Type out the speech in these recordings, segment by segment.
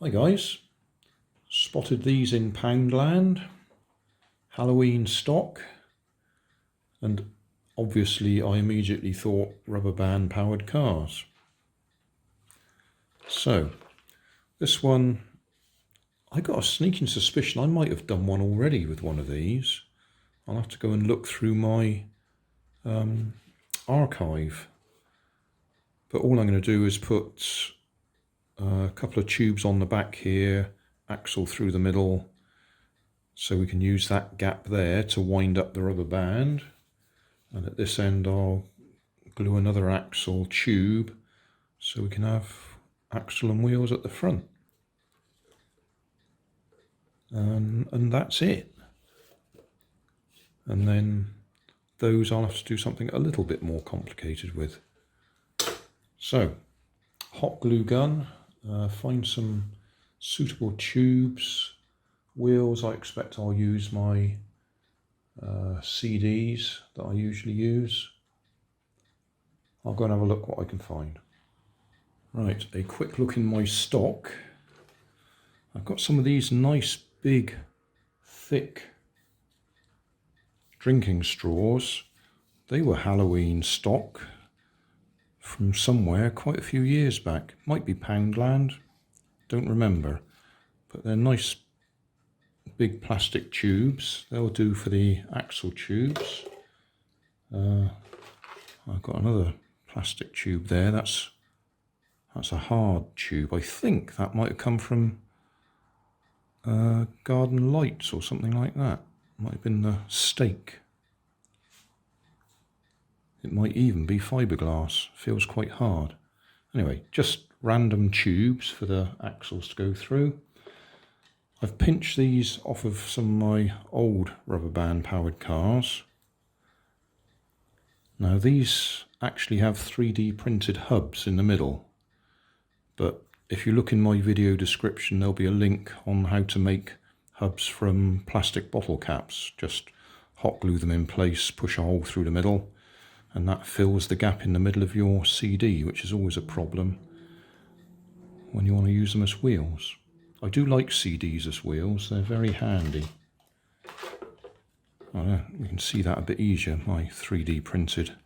Hi guys, spotted these in Poundland, Halloween stock, and obviously I immediately thought rubber band powered cars. So this one, I got a sneaking suspicion I might have done one already with one of these. I'll have to go and look through my archive, but all I'm going to do is put a couple of tubes on the back here, axle through the middle, so we can use that gap there to wind up the rubber band. And at this end I'll glue another axle tube so we can have axle and wheels at the front. And that's it. And then those I'll have to do something a little bit more complicated with. So, hot glue gun, find some suitable tubes. Wheels, I expect I'll use my CDs that I usually use. I'll go and have a look what I can find. Right, a quick look in my stock. I've got some of these nice big thick drinking straws. They were Halloween stock from somewhere quite a few years back. Might be Poundland, don't remember, but they're nice big plastic tubes. They'll do for the axle tubes. I've got another plastic tube there. That's a hard tube. I think that might have come from Garden Lights or something like that. Might have been the stake. It might even be fiberglass. Feels quite hard. Anyway, just random tubes for the axles to go through. I've pinched these off of some of my old rubber band powered cars. Now these actually have 3D printed hubs in the middle, but if you look in my video description there'll be a link on how to make hubs from plastic bottle caps. Just hot glue them in place, push a hole through the middle, and that fills the gap in the middle of your CD, which is always a problem when you want to use them as wheels. I do like CDs as wheels, they're very handy. Oh, you can see that a bit easier, my 3D printed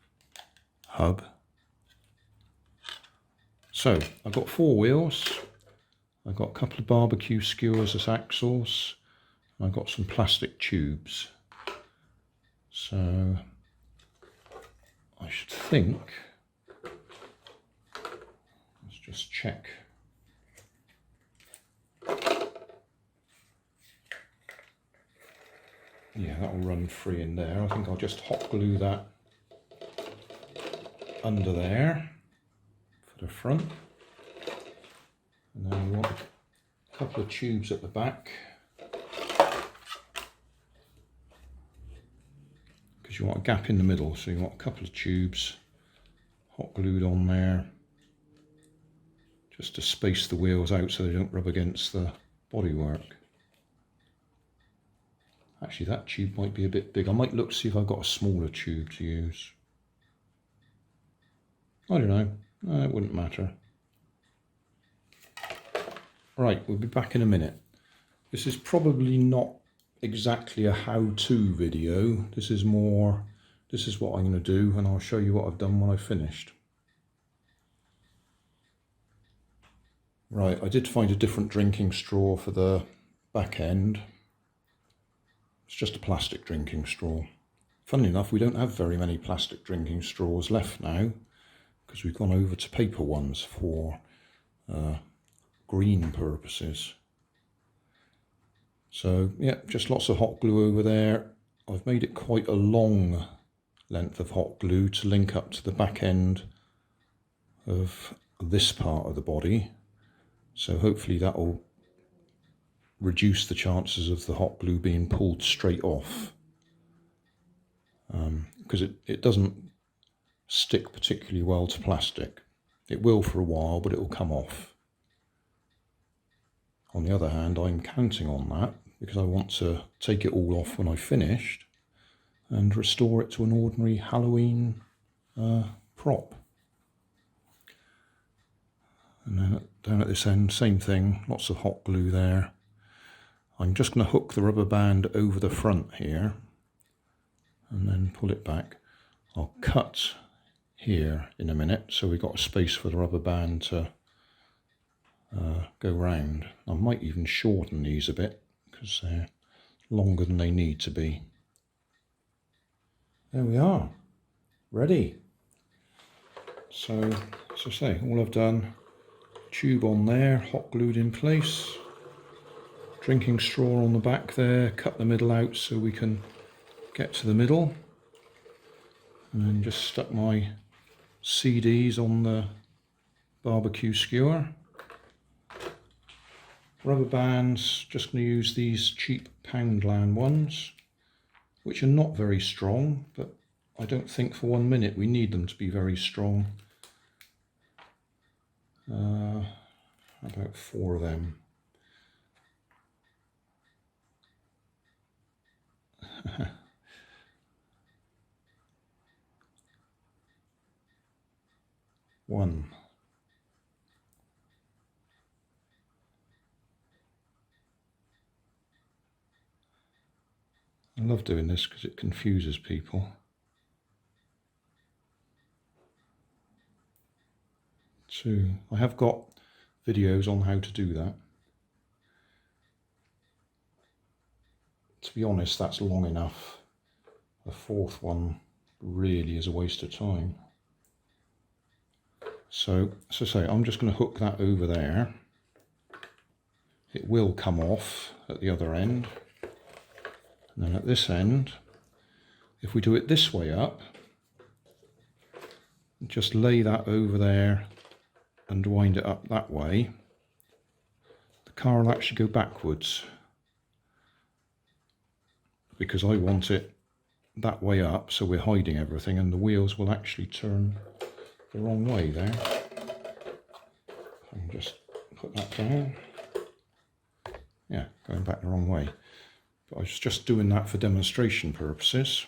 hub. So, I've got 4 wheels, I've got a couple of barbecue skewers as axles, and I've got some plastic tubes. So, I should think, let's just check. Yeah, that'll run free in there. I think I'll just hot glue that under there for the front. And then we want a couple of tubes at the back, because you want a gap in the middle, so you want a couple of tubes hot glued on there just to space the wheels out so they don't rub against the bodywork. Actually, that tube might be a bit big. I might look to see if I've got a smaller tube to use. I don't know. It wouldn't matter. Right, we'll be back in a minute. This is probably not exactly a how-to video. This is what I'm going to do, and I'll show you what I've done when I've finished. Right, I did find a different drinking straw for the back end. It's just a plastic drinking straw. Funnily enough, we don't have very many plastic drinking straws left now, because we've gone over to paper ones for green purposes. So yeah, just lots of hot glue over there. I've made it quite a long length of hot glue to link up to the back end of this part of the body. So hopefully that will reduce the chances of the hot glue being pulled straight off, because it doesn't stick particularly well to plastic. It will for a while, but it will come off. On the other hand, I'm counting on that because I want to take it all off when I've finished and restore it to an ordinary Halloween prop. And then down at this end, same thing, lots of hot glue there. I'm just going to hook the rubber band over the front here and then pull it back. I'll cut here in a minute so we've got a space for the rubber band to go round. I might even shorten these a bit because they're longer than they need to be. There we are, ready. So, as I say, all I've done, tube on there, hot glued in place, drinking straw on the back there, cut the middle out so we can get to the middle, and then just stuck my CDs on the barbecue skewer. Rubber bands, just going to use these cheap Poundland ones, which are not very strong, but I don't think for 1 minute we need them to be very strong. About 4 of them. One. I love doing this because it confuses people. 2. I have got videos on how to do that. To be honest, that's long enough. The 4th one really is a waste of time. So, as I say, I'm just going to hook that over there. It will come off at the other end. And then at this end, if we do it this way up, just lay that over there and wind it up that way, the car will actually go backwards because I want it that way up, so we're hiding everything, and the wheels will actually turn the wrong way there. I can just put that down. Yeah, going back the wrong way. But I was just doing that for demonstration purposes.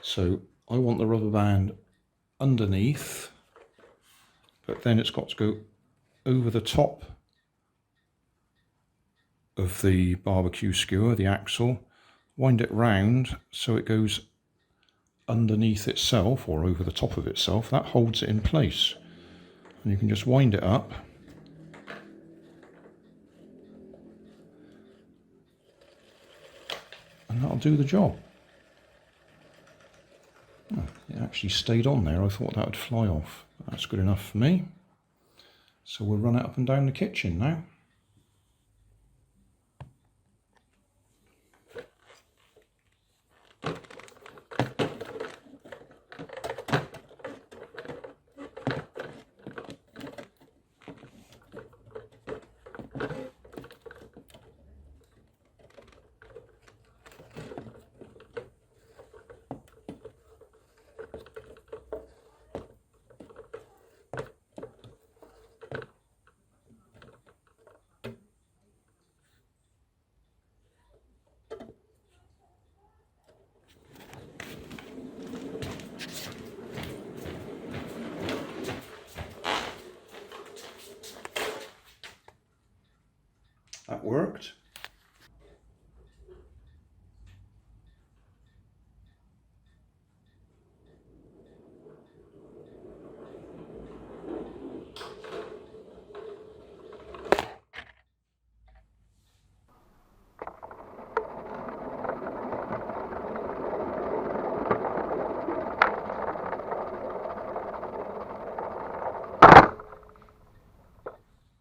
So I want the rubber band underneath, but then it's got to go over the top of the barbecue skewer, the axle, wind it round so it goes underneath itself or over the top of itself. That holds it in place, and you can just wind it up and that'll do the job. Oh, it actually stayed on there. I thought that would fly off. That's good enough for me. So we'll run it up and down the kitchen now. That worked.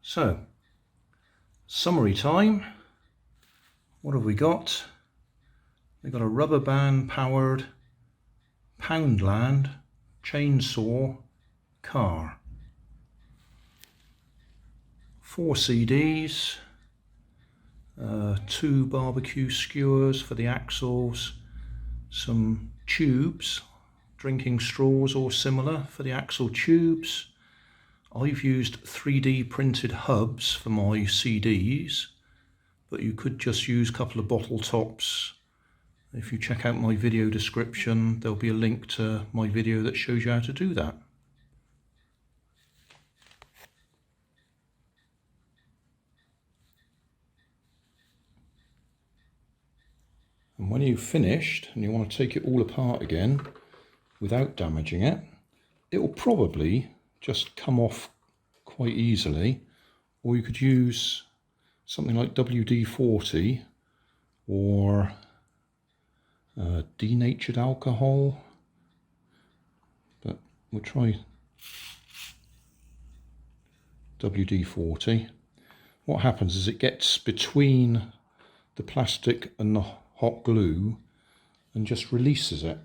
So, summary time. What have we got? We've got a rubber band powered Poundland chainsaw car. 4 CDs, 2 barbecue skewers for the axles, some tubes, drinking straws or similar for the axle tubes. I've used 3D printed hubs for my CDs, but you could just use a couple of bottle tops. If you check out my video description, there'll be a link to my video that shows you how to do that. And when you've finished and you want to take it all apart again without damaging it, it will probably just come off quite easily. Or you could use something like WD-40 or denatured alcohol, but we'll try WD-40. What happens is it gets between the plastic and the hot glue and just releases it.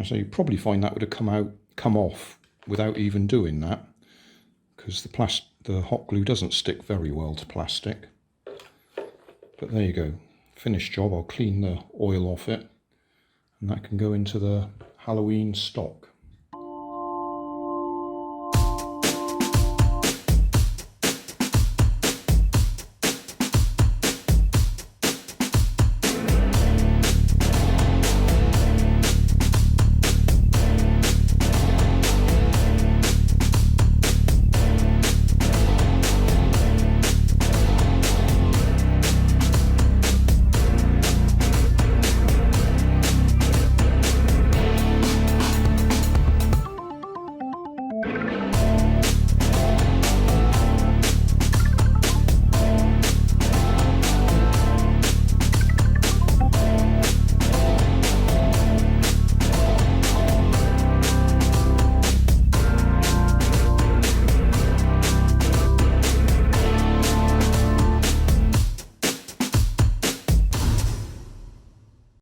So you probably find that would have come off without even doing that, because the hot glue doesn't stick very well to plastic. But there you go, finished job. I'll clean the oil off it, and that can go into the Halloween stock.